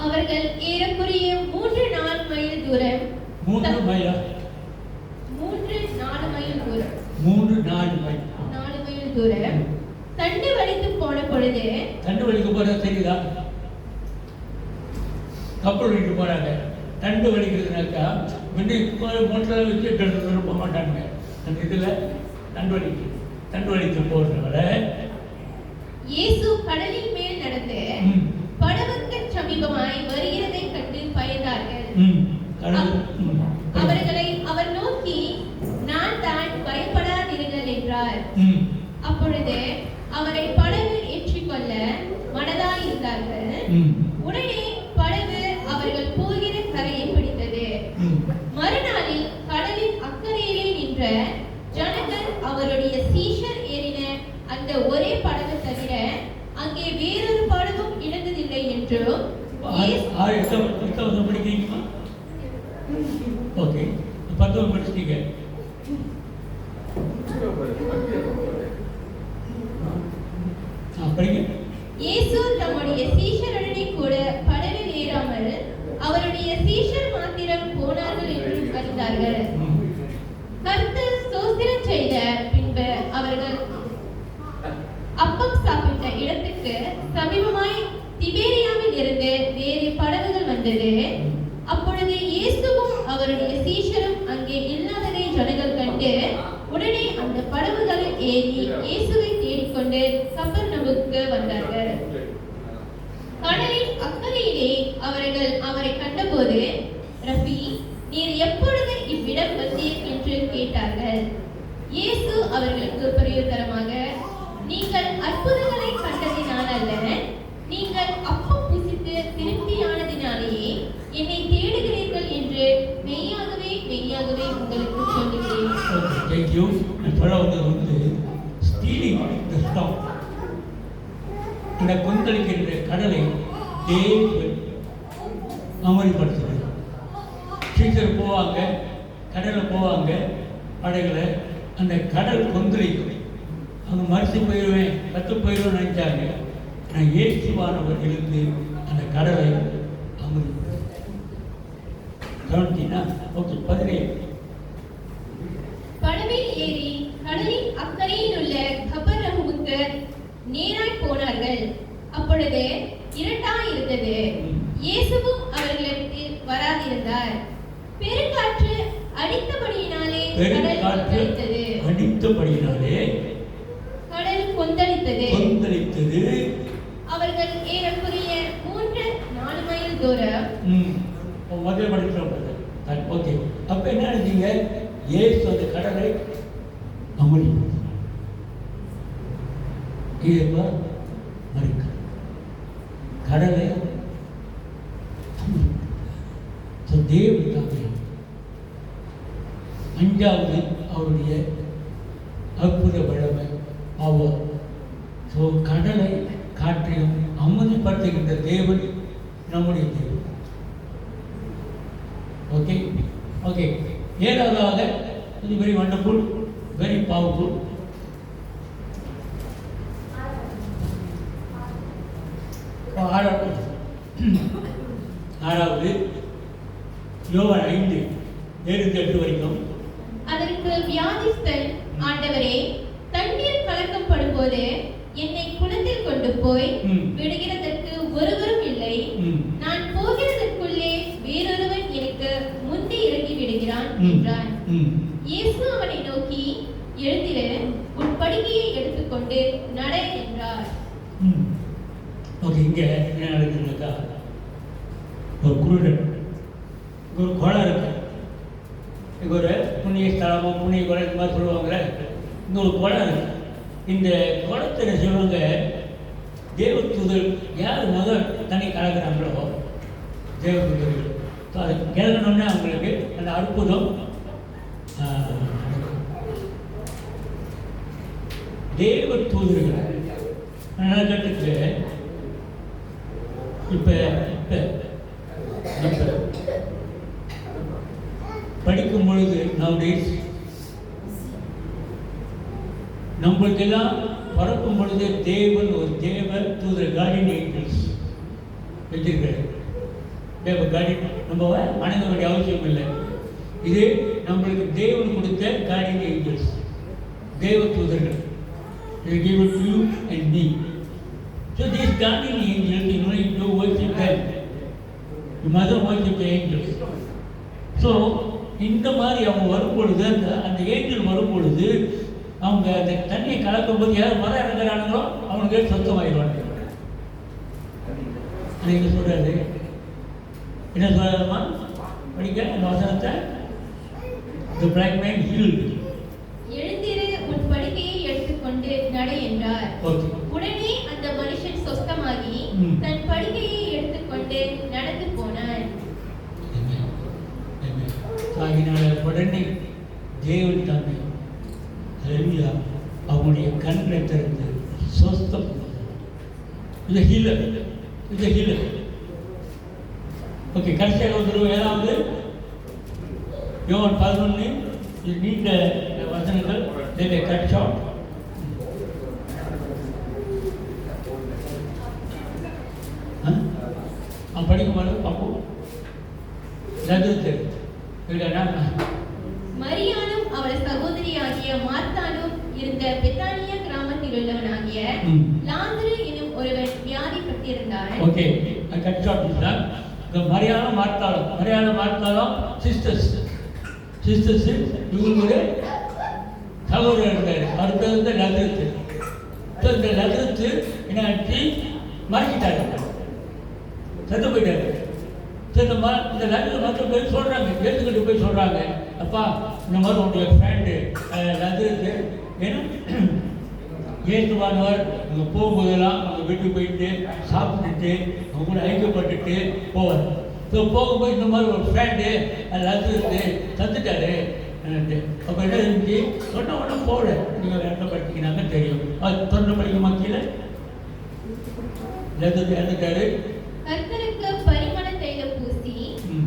அவர்கள் ஏறக்குறைய 3-4 மைல் தூரம் 3 மைலா? 3-4 மைல் தூரம் 3-4 மைல் 4 மைல் தூரம் தண்டு வலித்து போன பொழுது, தண்டு வலிக்க போறதா தெரியுதா? கப்பல் வலிக்க போறாங்க. தண்டு வலிக்கிறதுனாக்கா மோட்டரில் வச்சு போக மாட்டாங்க. அந்த இதில் தண்டு வலிக்கு போடுறவரை இயேசு கடலின் மேல் நடந்து படகுக்கு சமீபமாய் வருகிறதை கண்டு பயந்தார்கள். அவர்களை அவர் நோக்கி, நான் தான், பயப்படாதீர்கள் என்றார். அப்பொழுது அவரை படகில் ஏற்றிக்கொள்ள மனதாயிருந்தார்கள். உடனே படகு அவர்கள் போகிற கரையை பிடித்தது. மறுநாளில் கடலின் அக்கறையிலே நின்ற ஜனங்கள் அவருடைய சீஷர் ஏறின அந்த ஒரே படகு தவிர அங்கே வேறொரு படகும் இழந்ததில்லை என்றும். படிக்கிறீங்களா? ஓகே, 10 படிச்சிட்டீங்க. இயேசு தம்முடைய சீஷருடனே கூட படகில் ஏறாமல் அவருடைய சீஷர் மாத்திரம் போனார்கள் என்று அறிந்தார்கள். கர்த்தர் ஸ்தோத்திரம் செய்த பின்பு அவர்கள் அப்பம் சாப்பிட்ட இடத்துக்கு சமீபமாய் திபேரியாவில் இருந்து வேறு படகுகள் வந்தது. அப்பொழுது இயேசுவும் அவருடைய சீஷரும் அங்கே இல்லாததை ஜனங்கள் கண்டு உடனே அந்த படகுகளில் ஏறி இயேசுவை தேடிக்கொண்டு கப்பர்நகூமுக்கு வந்தார்கள். கடலின் அக்கறையிலே அவர்கள் அவரை கண்டபோது, ரபி, நீர் எப்பொழுது இவ்விடம் வந்தீர் என்று கேட்டார்கள். இயேசு அவர்களுக்கு பிரயோஜனமாக, நீங்கள் அற்புதங்களை கண்டதினால் அல்ல, நீங்கள் அப்பம் புசித்து திருப்தியானதினாலேயே என்னை தேடுகிறீர்கள் என்று மெய்யாகவே மெய்யாகவே உங்களுக்கு சொல்லுகிறேன். Thank you. stealing the storm. இந்த கொந்தளிக்கின்ற கடலை தேவன் அமளிப்படுத்துகிறார். சீக்கிரம் போவாங்க, கடலில் போவாங்க படகுல. அந்த கடல் கொந்தளிக்கும். அவங்க மறுத்து போயிடுவேன், கற்று போயிடுவேன் நினைச்சாங்க. நான் இயேசுவானவர் இருந்து அந்த கடலை அமளிப்படுத்த கவனித்தீங்கன்னா ஓகே. 17 படவில் ஏறி கடலின் அக்கறையில் உள்ள கப்பர்நகூமுக்கு நேராய் போனார்கள். அப்பொழுது இருட்டாயிருந்தது. இயேசுவும் அவர்களிடத்தில் வராதிருந்தார். பெருங்காற்று அடித்தபடியினாலே கடல் கொந்தளித்தது. அவர்கள் ஏறக்குறைய 3-4 மைல் தூரம். முதல் படிக்கிறோம். ஓகே, அப்ப என்ன நினைச்சீங்க? இயேசு அந்த கடலை அமளி மறுக்க கடலை தேவனுக்காக. 5வது அவருடைய அற்புத வல்லமை அவர். கடலை காற்றையும் அமைதிப்படுத்துகின்ற தேவன் நம்முடைய தேவன். Okay okay. 7வதாக, இது வெரி வண்டர்ஃபுல், வெரி பவர்ஃபுல். ஆறாவது யோவான் 5:7-8 வரைக்கும். அதற்கு வியாதிஸ்தன், ஆண்டவரே, தண்ணீர் கலக்கப்படும் போது என்னை குளத்தில் கொண்டு போய் விடுகிறதற்கு ஒருவரும் இல்லை. நான் போகிறதற்குள்ளே வேறொருவன் எனக்கு முந்தி இறங்கி விடுகிறான் என்றான். இயேசு அவனை நோக்கி, எழுந்திரு, உன் படுக்கையை எடுத்துக்கொண்டு நட என்றார். ஓகே, இங்க என்ன நடக்குதுக்கா? ஒரு குருடன், ஒரு குளம் இருக்கு. இங்கே ஒரு புண்ணிய ஸ்தலமோ புண்ணிய குளம் இந்த மாதிரி சொல்லுவாங்களே. இங்கே ஒரு குளம் இருக்கு. இந்த குளத்தில் சொல்லுவாங்க, தேவ தூதர் யார் முதல் தண்ணி கலக்கிறாங்களோ தேவ தூதர்கள். ஸோ அது கேட்கணுன்னே அவங்களுக்கு அந்த அற்புதம் தேவ தூதர்கள் நடக்கிறதுக்கு இப்போ படிக்கும் பொழுது நம்மளுக்கெல்லாம் பறக்கும் பொழுது தேவன் ஒரு தேவ தூதர் கார்டியன் ஏஞ்சல்ஸ் வச்சிருக்காரு. தேவ கார்டியன் நம்ம வணங்க வேண்டிய அவசியம் இல்லை. இது நம்மளுக்கு தேவன் கொடுத்த கார்டியன் ஏஞ்சல்ஸ், தேவ தூதர்கள். They give it to you and me. So these guardian angels, you know, you worship them. You must worship the angels. So இந்த மாதிரி அவங்க வரும்பொழுது அந்த ஏஞ்சல் வரும்பொழுது அவங்க அந்த தண்ணியை கலக்கும்போது யார் மரம் இறங்குறானுங்களோ அவனுக்கு சொந்தமாயிடுவாங்க. என்ன சொல்றாரு? என்ன சொல்றாருமா? படிக்க அந்த வசனத்தை The black man healed. எழுந்திரு, உன் படுக்கையை எடுத்துக்கொண்டு நட என்றார். உடனே அந்த மனுஷன் சொஸ்தமாகி தன் படுக்கையை எடுத்துக்கொண்டு நடந்து போனான். உடனே தேவன் தாமே அவனுடைய கண்ணை திறந்து சொஸ்தம். இது ஹீலர், இது ஹீலர். ஓகே, கடைசியாக வந்துடும். ஏதாவது யோவான் 11 நீண்ட வசனங்கள் கட் ஷார்ட். அவன் படிக்கும்போது பார்ப்போம். மரியாளும் அவள் சகோதரியாகிய மார்த்தாளும் இருந்த பெத்தானியா கிராமத்தில் உள்ளவனாகிய லாசரு எனும் ஒருவன் வியாதிப்பட்டிருந்தான். Okay, cut short sir. மரியாளும் மார்த்தாளும் சிஸ்டர்ஸ் இவங்களுடைய சகோதரர் இருந்தார். அடுத்தது லதரத்து. இந்த லதரத்து என்னாச்சு, மறைச்சிட்டாரு, செத்து போயிட்டாரு. இந்த லதரத்து மற்ற பேர் சொல்கிறாங்க, எடுத்துக்கிட்டு போய் சொல்கிறாங்க, அப்பா இந்த மாதிரி உங்களுடைய ஃப்ரெண்டு லதரத்து ஏன்னா ஏற்றுவானவர் அங்கே போகும்போதெல்லாம் அவங்க வீட்டுக்கு போயிட்டு சாப்பிட்டுட்டு அவங்க கூட ஐக்கியப்பட்டுட்டு போவார். ஸோ போகும்போது இந்த மாதிரி ஒரு ஃப்ரெண்டு லதரத்து சத்துட்டாரு. அப்போ என்ன இருந்துச்சு, சொன்ன உடனே போகல. நீங்கள் என்ன படிச்சிங்கன்னாங்க தெரியும். அது தொண்டை படிக்குமா கீழே லதரத்து இறந்துட்டாரு. கர்த்தருக்கு பரிமள தைலம் பூசி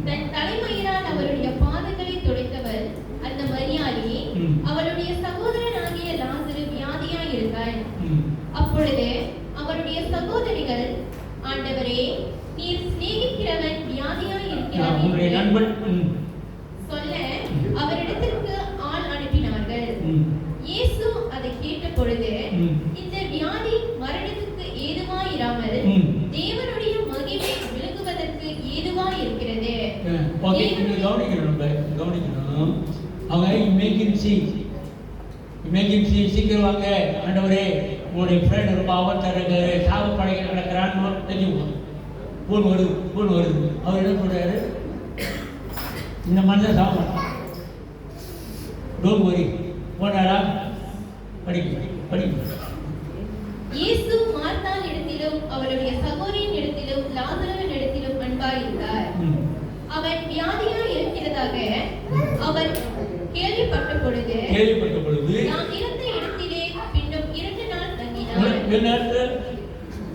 தன் தலைமயிரால் அவருடைய பாதங்களை துடைத்தவள் அந்த மரியாளி அவளுடைய சகோதரனாகிய லாசரு வியாதியாய் இருந்தாள். அப்பொழுது அவருடைய சகோதரிகள், ஆண்டவரே, நீர் சிநேகிக்கிறவன் வியாதியாய் இருக்கிறான் சொல்ல அவரிடத்திற்கு ஆள் அனுப்பினார்கள். இயேசு அதை கேட்ட பொழுது, இந்த வியாதி மரணத்துக்கு ஏதுவாயிராமல் தேவனுடைய மகிமை விளங்குவதற்கு ஏதுவாய் இருக்கிறது. கவனிக்கணும். அவங்க இமேஜின்சி சீக்கிரம் வாங்க, ஆண்டவரே உங்களுடைய ஃப்ரெண்ட் ரொம்ப ஆபத்தாக சாவு படைக்க நடக்கிறான்னு தெரிஞ்சுக்கணும். போன் வருது. அவர் என்ன சொல்றாரு, இந்த மனிதன் சாக மாட்டான், டோன்ட் வரி, போனாரா படிக்க. இயேசு மார்த்தாள் இடத்திலும் அவளுடைய சகோதரியின் இடத்திலும் லாசருவின் இடத்திலும் அன்பாயிருந்தார். அவன் வியாதியாய் இருக்கிறதாக அவர் கேள்விப்பட்ட பொழுது நாம் இருந்த இடத்திலே பின்னும் 2 நாள் தங்கினார்.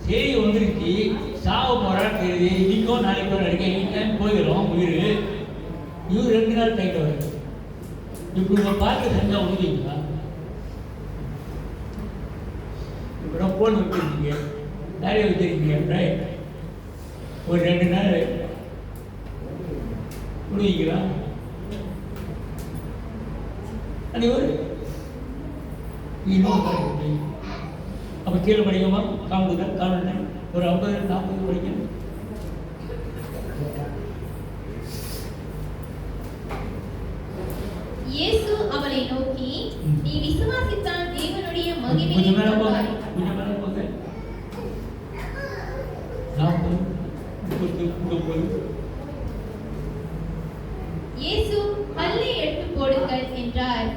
சரி வந்துருச்சு, சாவ போறான்னு தெரியுது, இன்னைக்கோ நாளைக்கோ நினைக்க போயிடும் உயிர். இவர் 2 நாள் டைட்டு வருது. இப்படி உங்க பார்க்க செஞ்சா உதவிங்களா? இப்போ போன் வச்சுருக்கீங்க, நிறைய வச்சுருக்கீங்க, ரைட், ஒரு 2 நாள் உதவிங்களா? அது ஒரு அப்போ கீழே படிக்கமா காமெடி ஒரு 50-40 படிக்கணும். இயேசு அவளை நோக்கி, நீ விசுவாசித்தால் தேவனுடைய மகிமையை காண்பாய். இயேசு பல்லை எடுத்து போடுங்கள் என்றார்.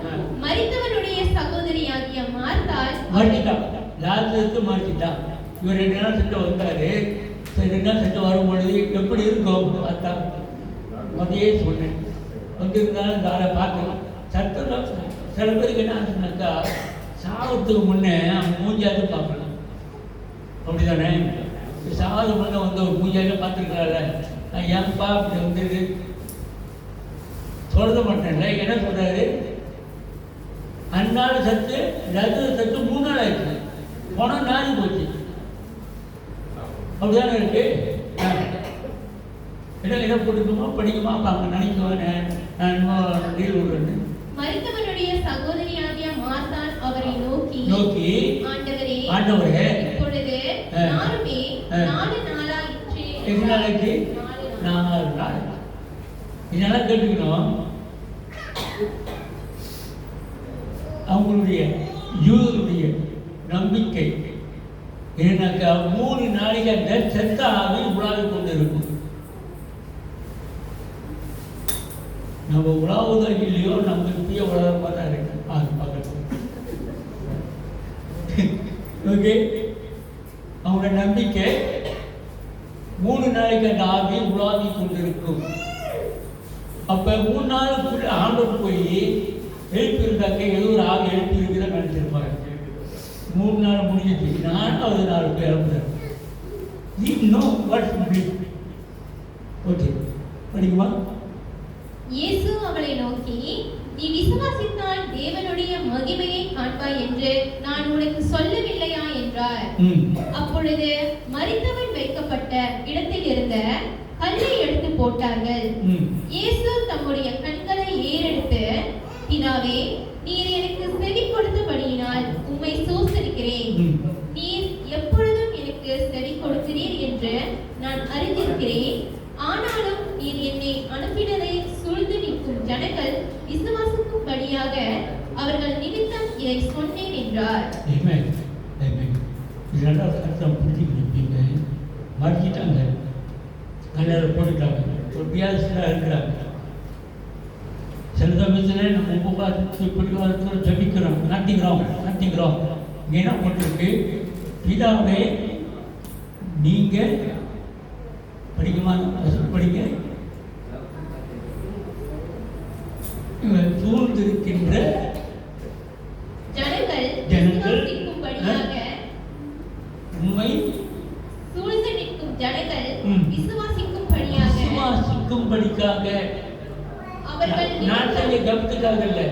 மரித்தவனுடைய சகோதரியாகிய மார்த்தாள் லாசருக்கு மாறிட்டான். இவர் 2 நாள் சென்று வந்தார். சரி 2 நாள் சென்று வரும்பொழுது எப்படி இருக்கும் பார்த்தா அதையே சொன்னேன். வந்திருந்தாலும் இந்த ஆளை பார்க்கலாம் சட்டம். சில பேருக்கு என்ன ஆச்சுனாக்கா சாவத்துக்கு முன்னே அவன் மூஞ்சாவது பார்க்கலாம். அப்படி தானே? சாவது முன்னே வந்து ஒரு மூஞ்சாவது பார்த்துருக்கால, நான் ஏன்பா அப்படி வந்துருக்கு சொல்ல மாட்டேன்ல. என்ன சொல்கிறாரு, அந்நாள் சத்து ரத்த சத்து 3 நாள் ஆயிடுச்சு, பணம் நாளி போச்சு. அப்படிதானே இருக்கு. என்ன போட்டுக்குமா படிக்குமா அவங்க நினைக்குவேன் நான் இன்னும் டீல் விடுறேன்னு. மரித்தவனுடைய சகோதரியாகிய மார்த்தாள் அவரை நோக்கி ஆண்டவரே இப்பொழுது 4 நாளாயிற்று. எத்தனை நாளைக்கு? 4 நாள். இதெல்லாம் கேட்டுக்கணும். அவங்களுடைய யூதருடைய நம்பிக்கை ஏன்னாக்கா 3 நாளைக்கு அந்த செத்த ஆவி உலாவி கொண்டு இருக்கும். நம்ம உலாவுதோ இல்லையோ நம்ம இப்பயே உலகமாக தான் இருக்கு. அது பார்க்கணும். ஓகே, அவங்களோட நம்பிக்கை 3 நாளைக்கு அந்த ஆவி உலாவி கொண்டிருக்கும். அப்போ 3 நாளுக்குள்ள ஆண்டவர் போய் எழுப்பியிருந்தாக்க ஏதோ ஒரு ஆவி எழுப்பியிருக்கிறத நினைச்சிருப்பாங்க. 3 நாள் முடிஞ்சிச்சு, 4வது நாள் போய் எழுப்புறாரு. இன்னும் ஓகே படிக்குமா? இயேசு அவளை நோக்கி, நீ விசுவாசித்தால் தேவனுடைய மகிமையை காண்பாய் என்று நான் உனக்கு சொல்லவில்லையா என்றார். அப்பொழுது மரித்தவன் வைக்கப்பட்ட இடத்தில் இருந்த கல்லை எடுத்து போட்டார்கள். இயேசு தம்முடைய கண்களை ஏறெடுத்து, பிதாவே, நீர் எனக்கு செவி கொடுத்தபடியினால் உம்மை ஸ்தோத்திரிக்கிறேன். நீர் எப்பொழுதும் எனக்கு செவி கொடுக்கிறீர் என்று நான் அறிந்திருக்கிறேன். ஆனாலும் நீர் என்னை அனுப்பினதை சூழ்ந்து நிற்கும் ஜனங்கள் விசுவாசிக்கும்படியாக அவர்கள் நிமித்தம் இதை சொன்னேன் என்றார். இதெல்லாம் அர்த்தம் புரிஞ்சுக்கிட்டீங்க. மறைச்சிட்டாங்க, கல்யாணம் போட்டுட்டாங்க, ஒரு வியாசராக இருக்கிறாங்க. சில சமயத்தில் நம்ம உபகாரத்து பிடிவாதத்தில் ஜபிக்கிறோம், நாட்டிக்கிறோம். இங்கே என்ன போட்டிருக்கு? பிதாவே, நீங்கள் படிக்குமா? படிங்க. சூழ்ந்திருக்கின்ற ஜனங்கள் உண்மை சூழ்ந்து நிற்கும் ஜனங்கள் விசுவாசிக்கும்படியாக நாட்டிய கவனத்துக்காக இல்லை.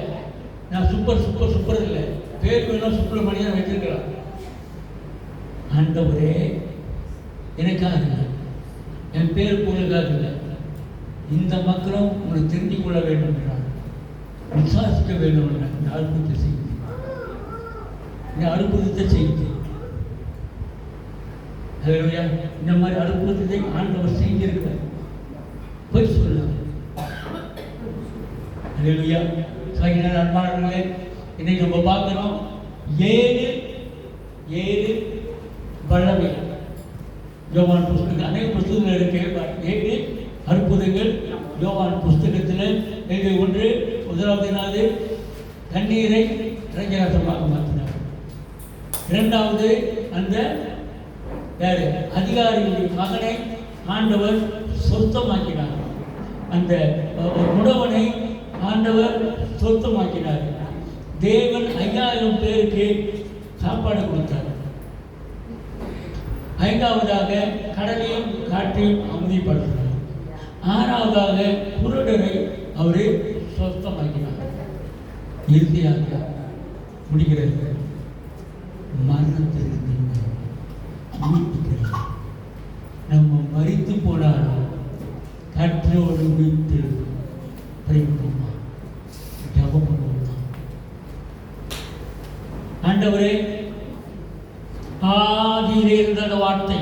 நான் சூப்பர் இல்லை, பேர் வேணும் சுப்பிரமணியம் வச்சிருக்கலாம். ஆண்டவரே, எனக்காக இல்லை, என் பேர் போலக்காக இல்லை, இந்த மக்களும் உங்களை தெரிஞ்சு கொள்ள வேண்டும் என்றார், விசுவாசிக்க வேண்டும் என்றார். இந்த அற்புதத்தை செய்து இந்த மாதிரி அற்புதத்தை ஆண்டவர் செஞ்சிருக்கிறார். போய் சொல்லுங்க. அன்பானவர்களே, இன்னைக்கு நம்ம பார்க்கிறோம் 7 வல்லமை. யோவான் புஸ்தகம் அநேக புஸ்தகங்கள் இருக்கு. 7 அற்புதங்கள் யோவான் புஸ்தகத்தில் எழுதி. 1 தண்ணீரை இறைஞ்சரசமாக மாற்றினார். 2வது அந்த அதிகாரியுடைய மகனை ஆண்டவர் சொத்தமாக்கினார். அந்த முடவனை ஆண்டவர் சொத்தமாக்கினார். தேவன் 5000 பேருக்கு சாப்பாடு கொடுத்தார். 5வதாக கடலையும் காற்றையும் அமைதிப்படுத்தினார். 6வதாக குருடரை அவரு சொத்தமாக்கினார். இறுதியாக முடிகிறது, மரணத்திலிருந்து மீட்புகிறார். நம்ம மரித்து போனாலும் கற்றோடு மீட்டு பிரிப்போமா, ஜபம் பண்ணுவோமா? ஆண்டவரே, ஆதியிலே இருந்த வார்த்தை